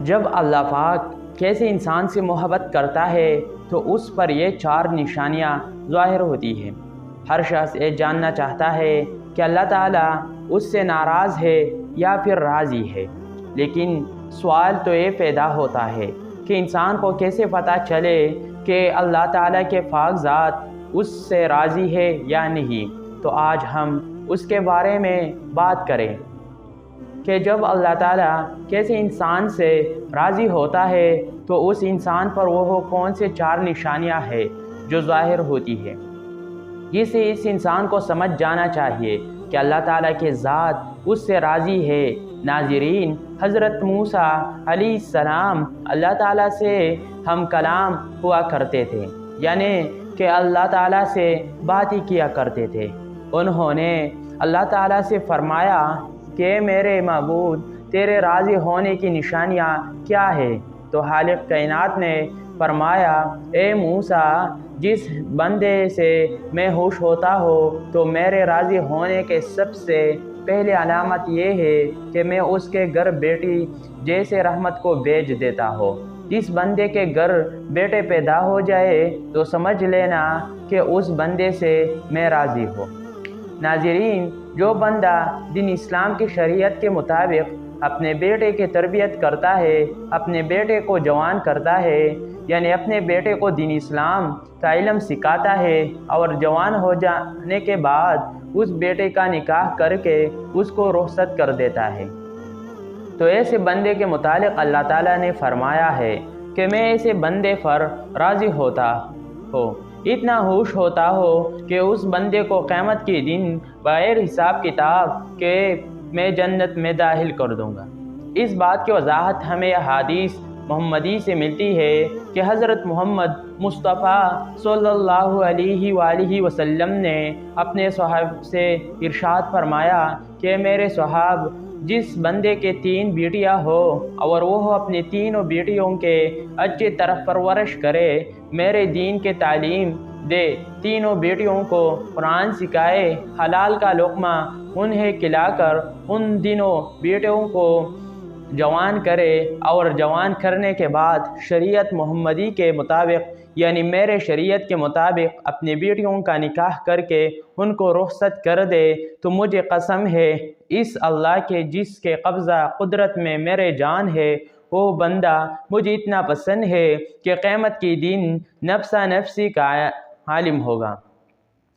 جب اللہ پاک کیسے انسان سے محبت کرتا ہے تو اس پر یہ 4 نشانیاں ظاہر ہوتی ہیں۔ ہر شخص یہ جاننا چاہتا ہے کہ اللہ تعالیٰ اس سے ناراض ہے یا پھر راضی ہے، لیکن سوال تو یہ پیدا ہوتا ہے کہ انسان کو کیسے پتہ چلے کہ اللہ تعالیٰ کے پاک ذات اس سے راضی ہے یا نہیں۔ تو آج ہم اس کے بارے میں بات کریں کہ جب اللہ تعالیٰ کیسے انسان سے راضی ہوتا ہے تو اس انسان پر وہ کون سے 4 نشانیاں ہیں جو ظاہر ہوتی ہے، جس سے اس انسان کو سمجھ جانا چاہیے کہ اللہ تعالیٰ کے ذات اس سے راضی ہے۔ ناظرین، حضرت موسیٰ علیہ السلام اللہ تعالیٰ سے ہم کلام ہوا کرتے تھے، یعنی کہ اللہ تعالیٰ سے باتیں کیا کرتے تھے۔ انہوں نے اللہ تعالیٰ سے فرمایا کہ میرے معبود تیرے راضی ہونے کی نشانیاں کیا ہے؟ تو خالق کائنات نے فرمایا، اے موسیٰ، جس بندے سے میں خوش ہوتا ہوں تو میرے راضی ہونے کے سب سے پہلے علامت یہ ہے کہ میں اس کے گھر بیٹی جیسے رحمت کو بھیج دیتا ہوں۔ جس بندے کے گھر بیٹے پیدا ہو جائے تو سمجھ لینا کہ اس بندے سے میں راضی ہوں۔ ناظرین، جو بندہ دین اسلام کی شریعت کے مطابق اپنے بیٹے کی تربیت کرتا ہے، اپنے بیٹے کو جوان کرتا ہے، یعنی اپنے بیٹے کو دین اسلام کا علم سکھاتا ہے اور جوان ہو جانے کے بعد اس بیٹے کا نکاح کر کے اس کو رخصت کر دیتا ہے، تو ایسے بندے کے متعلق اللہ تعالیٰ نے فرمایا ہے کہ میں ایسے بندے پر راضی ہوتا ہوں، اتنا خوش ہوتا ہو کہ اس بندے کو قیامت کے دن بغیر حساب کتاب کے میں جنت میں داخل کر دوں گا۔ اس بات کی وضاحت ہمیں حدیث محمدی سے ملتی ہے کہ حضرت محمد مصطفیٰ صلی اللہ علیہ وآلہ وسلم نے اپنے صحابہ سے ارشاد فرمایا کہ میرے صحابہ، جس بندے کے 3 بیٹیاں ہو اور وہ اپنی تینوں بیٹیوں کے اچھی طرح پرورش کرے، میرے دین کے تعلیم دے، تینوں بیٹیوں کو قرآن سکھائے، حلال کا لقمہ انہیں کھلا کر ان دنوں بیٹیوں کو جوان کرے، اور جوان کرنے کے بعد شریعت محمدی کے مطابق یعنی میرے شریعت کے مطابق اپنی بیٹیوں کا نکاح کر کے ان کو رخصت کر دے، تو مجھے قسم ہے اس اللہ کے جس کے قبضہ قدرت میں میرے جان ہے، وہ بندہ مجھے اتنا پسند ہے کہ قیامت کی دن نفسا نفسی کا عالم ہوگا،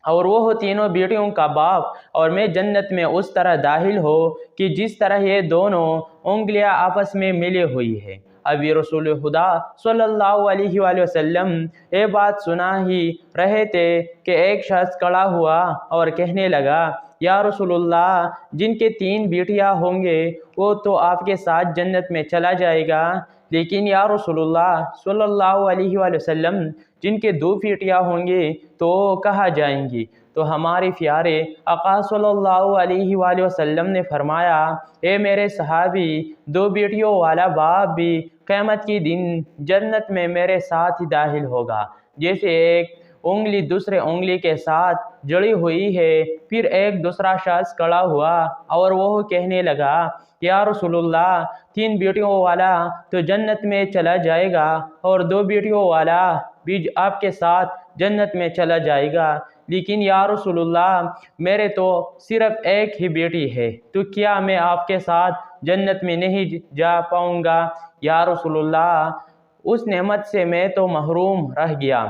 اور وہ تینوں بیٹیوں کا باپ، اور میں جنت میں اس طرح داخل ہو کہ جس طرح یہ دونوں انگلیاں آپس میں ملی ہوئی ہے۔ ابھی رسول خدا صلی اللہ علیہ وآلہ وسلم یہ بات سنا ہی رہے تھے کہ ایک شخص کھڑا ہوا اور کہنے لگا، یا رسول اللہ، جن کے 3 بیٹیاں ہوں گے وہ تو آپ کے ساتھ جنت میں چلا جائے گا، لیکن یا رسول اللہ صلی اللہ علیہ وآلہ وسلم، جن کے 2 بیٹیاں ہوں گی تو کہاں جائیں گی؟ تو ہمارے پیارے آقا صلی اللہ علیہ وآلہ وسلم نے فرمایا، اے میرے صحابی، 2 بیٹیوں والا باپ بھی قیامت کی دن جنت میں میرے ساتھ ہی داخل ہوگا، جیسے ایک انگلی دوسرے انگلی کے ساتھ جڑی ہوئی ہے۔ پھر ایک دوسرا شخص کھڑا ہوا اور وہ کہنے لگا، یا رسول اللہ، 3 بیٹیوں والا تو جنت میں چلا جائے گا اور 2 بیٹیوں والا بھی آپ کے ساتھ جنت میں چلا جائے گا، لیکن یا رسول اللہ، میرے تو صرف ایک ہی بیٹی ہے، تو کیا میں آپ کے ساتھ جنت میں نہیں جا پاؤں گا؟ یا رسول اللہ، اس نعمت سے میں تو محروم رہ گیا۔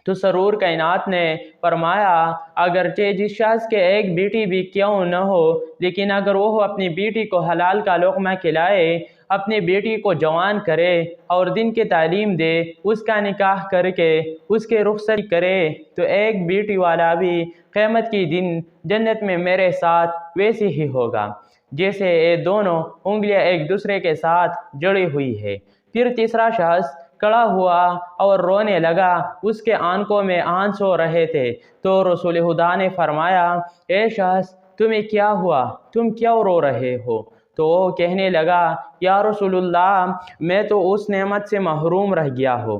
تو سرور کائنات نے فرمایا، اگرچہ جس شخص کے ایک بیٹی بھی کیوں نہ ہو، لیکن اگر وہ اپنی بیٹی کو حلال کا لقمہ کھلائے، اپنی بیٹی کو جوان کرے اور دین کی تعلیم دے، اس کا نکاح کر کے اس کے رخصت کرے، تو ایک بیٹی والا بھی قیامت کی دن جنت میں میرے ساتھ ویسے ہی ہوگا جیسے یہ دونوں انگلیاں ایک دوسرے کے ساتھ جڑی ہوئی ہے۔ پھر تیسرا شخص کھڑا ہوا اور رونے لگا، اس کے آنکھوں میں آنسو ہو رہے تھے، تو رسول خدا نے فرمایا، اے شخص، تمہیں کیا ہوا؟ تم کیوں رو رہے ہو؟ تو وہ کہنے لگا، یا رسول اللہ، میں تو اس نعمت سے محروم رہ گیا ہوں۔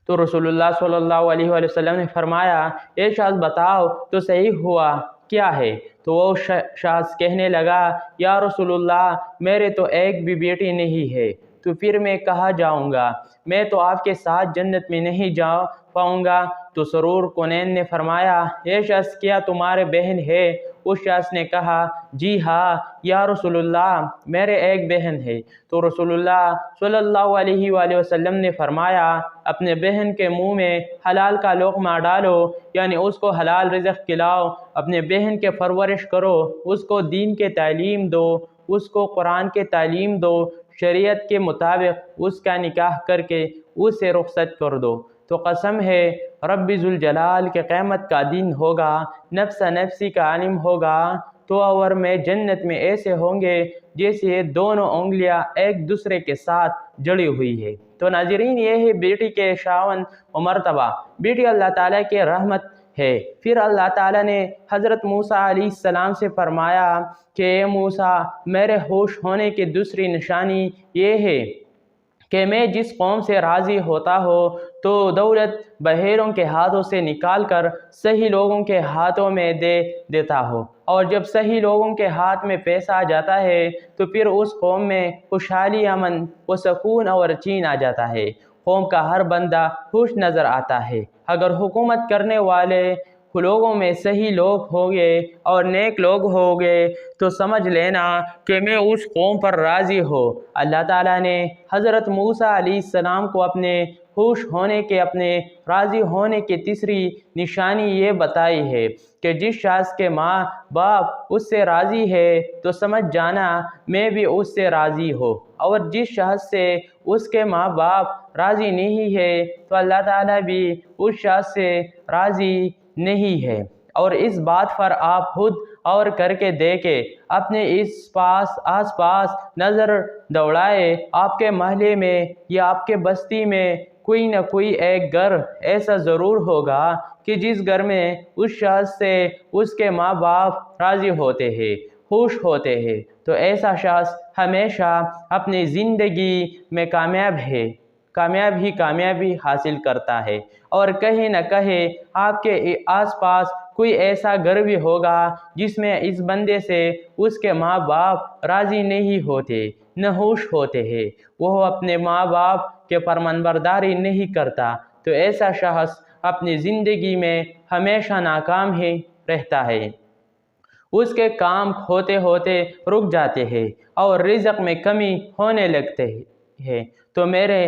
تو رسول اللہ صلی اللہ علیہ وآلہ وسلم نے فرمایا، اے شخص، بتاؤ تو صحیح ہوا کیا ہے؟ تو وہ شخص کہنے لگا، یا رسول اللہ، میرے تو ایک بھی بیٹی نہیں ہے، تو پھر میں کہاں جاؤں گا؟ میں تو آپ کے ساتھ جنت میں نہیں جا پاؤں گا۔ تو سرور کنین نے فرمایا، یہ شخص کیا تمہارے بہن ہے؟ اس شخص نے کہا، جی ہاں یا رسول اللہ، میرے ایک بہن ہے۔ تو رسول اللہ صلی اللہ علیہ وآلہ وسلم نے فرمایا، اپنے بہن کے منہ میں حلال کا لقمہ ڈالو، یعنی اس کو حلال رزق کھلاؤ، اپنے بہن کے پرورش کرو، اس کو دین کے تعلیم دو، اس کو قرآن کے تعلیم دو، شریعت کے مطابق اس کا نکاح کر کے اس سے رخصت کر دو۔ تو قسم ہے رب ذوالجلال کے قیامت کا دن ہوگا، نفس نفسی کا عالم ہوگا، تو اور میں جنت میں ایسے ہوں گے جیسے یہ دونوں انگلیاں ایک دوسرے کے ساتھ جڑی ہوئی ہے۔ تو ناظرین، یہ ہے بیٹی کے شاون و مرتبہ، بیٹی اللہ تعالیٰ کی رحمت ہے۔ پھر اللہ تعالیٰ نے حضرت موسیٰ علیہ السلام سے فرمایا کہ اے موسیٰ، میرے ہوش ہونے کی دوسری نشانی یہ ہے کہ میں جس قوم سے راضی ہوتا ہوں تو دولت بحیروں کے ہاتھوں سے نکال کر صحیح لوگوں کے ہاتھوں میں دے دیتا ہوں، اور جب صحیح لوگوں کے ہاتھ میں پیسہ آ جاتا ہے تو پھر اس قوم میں خوشحالی، امن و سکون اور چین آ جاتا ہے۔ قوم کا ہر بندہ خوش نظر آتا ہے۔ اگر حکومت کرنے والے لوگوں میں صحیح لوگ ہوں گے اور نیک لوگ ہوں گے تو سمجھ لینا کہ میں اس قوم پر راضی ہوں۔ اللہ تعالیٰ نے حضرت موسیٰ علیہ السلام کو اپنے خوش ہونے کے، اپنے راضی ہونے کی تیسری نشانی یہ بتائی ہے کہ جس شخص کے ماں باپ اس سے راضی ہے تو سمجھ جانا میں بھی اس سے راضی ہوں، اور جس شخص سے اس کے ماں باپ راضی نہیں ہے تو اللہ تعالیٰ بھی اس شخص سے راضی نہیں ہے۔ اور اس بات پر آپ خود اور کر کے دیکھیں، اپنے آس پاس نظر دوڑائے، آپ کے محلے میں یا آپ کے بستی میں کوئی نہ کوئی ایک گھر ایسا ضرور ہوگا کہ جس گھر میں اس شخص سے اس کے ماں باپ راضی ہوتے ہیں، خوش ہوتے ہیں۔ تو ایسا شخص ہمیشہ اپنی زندگی میں کامیابی حاصل کرتا ہے، اور کہیں نہ کہیں آپ کے آس پاس کوئی ایسا گھر بھی ہوگا جس میں اس بندے سے اس کے ماں باپ راضی نہیں ہوتے، نہ خوش ہوتے ہیں، وہ اپنے ماں باپ کے فرمانبرداری نہیں کرتا، تو ایسا شخص اپنی زندگی میں ہمیشہ ناکام ہی رہتا ہے۔ اس کے کام ہوتے ہوتے رک جاتے ہیں اور رزق میں کمی ہونے لگتے ہیں۔ تو میرے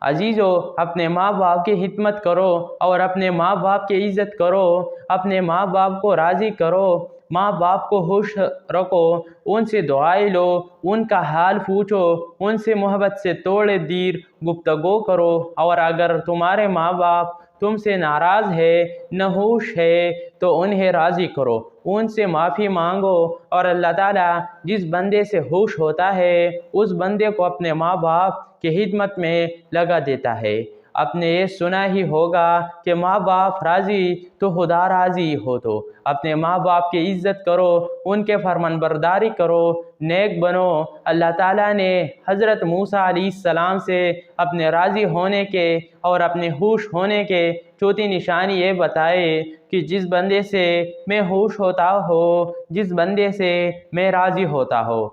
عزیزو، اپنے ماں باپ کی خدمت کرو اور اپنے ماں باپ کی عزت کرو، اپنے ماں باپ کو راضی کرو، ماں باپ کو خوش رکھو، ان سے دعائیں لو، ان کا حال پوچھو، ان سے محبت سے تھوڑی دیر گفتگو کرو، اور اگر تمہارے ماں باپ تم سے ناراض ہے، نہ خوش ہے، تو انہیں راضی کرو، ان سے معافی مانگو، اور اللہ تعالیٰ جس بندے سے خوش ہوتا ہے اس بندے کو اپنے ماں باپ کی خدمت میں لگا دیتا ہے۔ آپ نے یہ سنا ہی ہوگا کہ ماں باپ راضی تو خدا راضی ہو، تو اپنے ماں باپ کی عزت کرو، ان کے فرمان برداری کرو، نیک بنو۔ اللہ تعالیٰ نے حضرت موسیٰ علیہ السلام سے اپنے راضی ہونے کے اور اپنے خوش ہونے کے چوتھی نشانی یہ بتائے کہ جس بندے سے میں خوش ہوتا ہوں، جس بندے سے میں راضی ہوتا ہوں،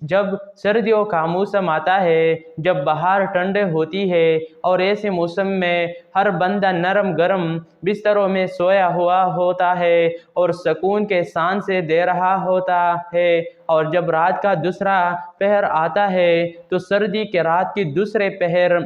جب سردیوں کا موسم آتا ہے، جب بہار ٹھنڈے ہوتی ہے، اور ایسے موسم میں ہر بندہ نرم گرم بستروں میں سویا ہوا ہوتا ہے اور سکون کے سانس دے رہا ہوتا ہے، اور جب رات کا دوسرا پہر آتا ہے تو سردی کے رات کی دوسرے پہر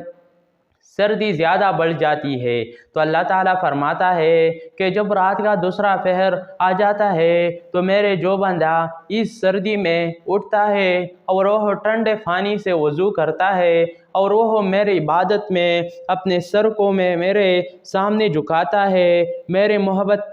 سردی زیادہ بڑھ جاتی ہے، تو اللہ تعالیٰ فرماتا ہے کہ جب رات کا دوسرا پہر آ جاتا ہے تو میرے جو بندہ اس سردی میں اٹھتا ہے اور وہ ٹھنڈے پانی سے وضو کرتا ہے اور وہ میری عبادت میں اپنے سر کو میرے سامنے جھکاتا ہے، میرے محبت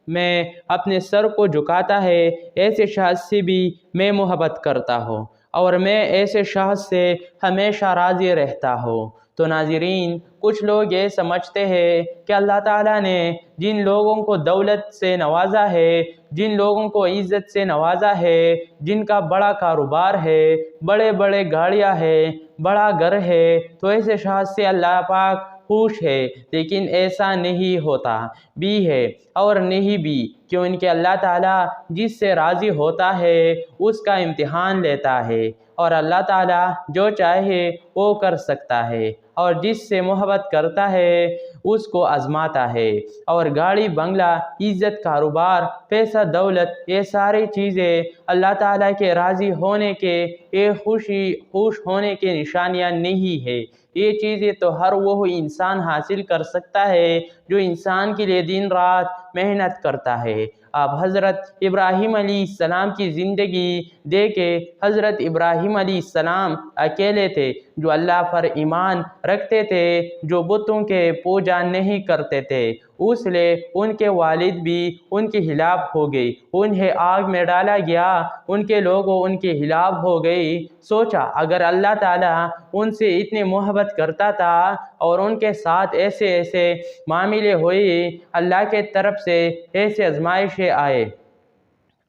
میں اپنے سر کو جھکاتا ہے، ایسے شخص سے بھی میں محبت کرتا ہوں اور میں ایسے شخص سے ہمیشہ راضی رہتا ہوں۔ تو ناظرین، کچھ لوگ یہ سمجھتے ہیں کہ اللہ تعالیٰ نے جن لوگوں کو دولت سے نوازا ہے، جن لوگوں کو عزت سے نوازا ہے، جن کا بڑا کاروبار ہے، بڑے بڑے گاڑیاں ہیں، بڑا گھر ہے، تو ایسے شخص سے اللہ پاک ہوش ہے، لیکن ایسا نہیں ہوتا بھی ہے اور نہیں بھی، کیونکہ اللہ تعالیٰ جس سے راضی ہوتا ہے اس کا امتحان لیتا ہے، اور اللہ تعالیٰ جو چاہے وہ کر سکتا ہے، اور جس سے محبت کرتا ہے اس کو آزماتا ہے۔ اور گاڑی بنگلہ، عزت، کاروبار، پیسہ، دولت، یہ ساری چیزیں اللہ تعالیٰ کے راضی ہونے کے، یہ خوش ہونے کے نشانیاں نہیں ہے۔ یہ چیزیں تو ہر وہ انسان حاصل کر سکتا ہے جو انسان کے لیے دن رات محنت کرتا ہے۔ آپ حضرت ابراہیم علیہ السلام کی زندگی دیکھیں۔ حضرت ابراہیم علیہ السلام اکیلے تھے جو اللہ پر ایمان رکھتے تھے، جو بتوں کے پوجا نہیں کرتے تھے، اس لیے ان کے والد بھی ان کے خلاف ہو گئی، انہیں آگ میں ڈالا گیا، ان کے لوگوں ان کے خلاف ہو گئی۔ سوچا اگر اللہ تعالیٰ ان سے اتنی محبت کرتا تھا اور ان کے ساتھ ایسے معاملے ہوئے، اللہ کے طرف سے ایسے آزمائشیں آئے،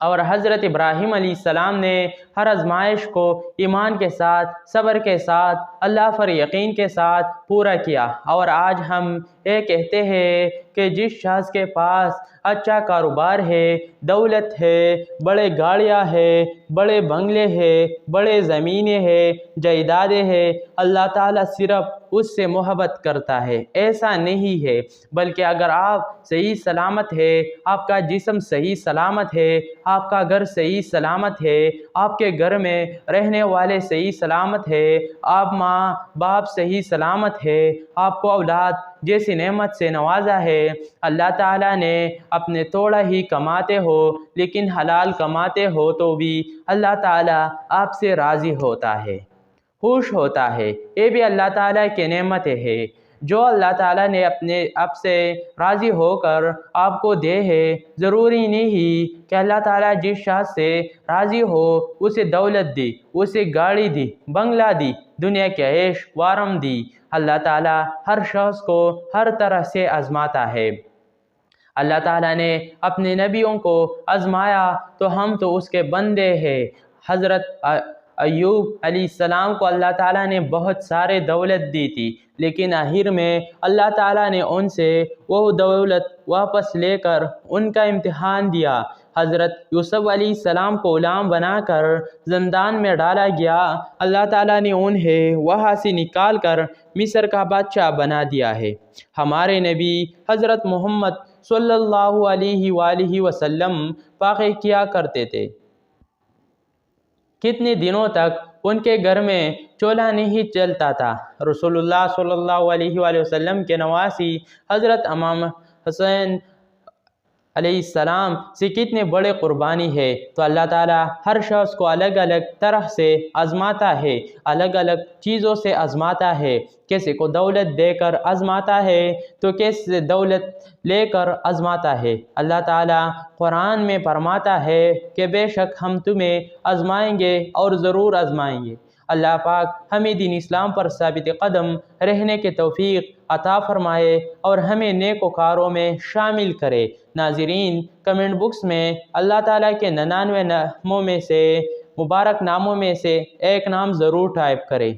اور حضرت ابراہیم علیہ السلام نے ہر آزمائش کو ایمان کے ساتھ، صبر کے ساتھ، اللہ پر یقین کے ساتھ پورا کیا۔ اور آج ہم یہ کہتے ہیں کہ جس شخص کے پاس اچھا کاروبار ہے، دولت ہے، بڑے گاڑیاں ہیں، بڑے بنگلے ہیں، بڑے زمینیں ہیں، جائیدادیں ہیں، اللہ تعالیٰ صرف اس سے محبت کرتا ہے۔ ایسا نہیں ہے، بلکہ اگر آپ صحیح سلامت ہے، آپ کا جسم صحیح سلامت ہے، آپ کا گھر صحیح سلامت ہے، آپ کے گھر میں رہنے والے صحیح سلامت ہے، آپ ماں باپ صحیح سلامت ہے، آپ کو اولاد جیسی نعمت سے نوازا ہے، اللہ تعالیٰ نے اپنے تھوڑا ہی کماتے ہو لیکن حلال کماتے ہو تو بھی اللہ تعالیٰ آپ سے راضی ہوتا ہے، خوش ہوتا ہے۔ یہ بھی اللہ تعالیٰ کی نعمت ہے جو اللہ تعالیٰ نے اپنے آپ سے راضی ہو کر آپ کو دے ہے۔ ضروری نہیں کہ اللہ تعالیٰ جس شخص سے راضی ہو اسے دولت دی، اسے گاڑی دی، بنگلہ دی، دنیا کے عیش و آرام دی۔ اللہ تعالیٰ ہر شخص کو ہر طرح سے آزماتا ہے۔ اللہ تعالیٰ نے اپنے نبیوں کو آزمایا تو ہم تو اس کے بندے ہیں۔ حضرت ایوب علیہ السلام کو اللہ تعالیٰ نے بہت سارے دولت دی تھی، لیکن آخر میں اللہ تعالیٰ نے ان سے وہ دولت واپس لے کر ان کا امتحان دیا۔ حضرت یوسف علیہ السلام کو غلام بنا کر زندان میں ڈالا گیا، اللہ تعالیٰ نے انہیں وہاں سے نکال کر مصر کا بادشاہ بنا دیا ہے۔ ہمارے نبی حضرت محمد صلی اللہ علیہ وآلہ وسلم واقع کیا کرتے تھے، کتنے دنوں تک ان کے گھر میں چولہا نہیں چلتا تھا۔ رسول اللہ صلی اللہ علیہ وآلہ وسلم کے نواسی حضرت امام حسین علیہ السلام سے کتنے بڑے قربانی ہے۔ تو اللہ تعالیٰ ہر شخص کو الگ الگ طرح سے آزماتا ہے، الگ الگ چیزوں سے آزماتا ہے۔ کسی کو دولت دے کر آزماتا ہے تو کسی دولت لے کر آزماتا ہے۔ اللہ تعالیٰ قرآن میں فرماتا ہے کہ بے شک ہم تمہیں آزمائیں گے اور ضرور آزمائیں گے۔ اللہ پاک ہمیں دین اسلام پر ثابت قدم رہنے کے توفیق عطا فرمائے اور ہمیں نیک وکاروں میں شامل کرے۔ ناظرین، کمنٹ بکس میں اللہ تعالیٰ کے 99 ناموں میں سے، مبارک ناموں میں سے ایک نام ضرور ٹائپ کرے۔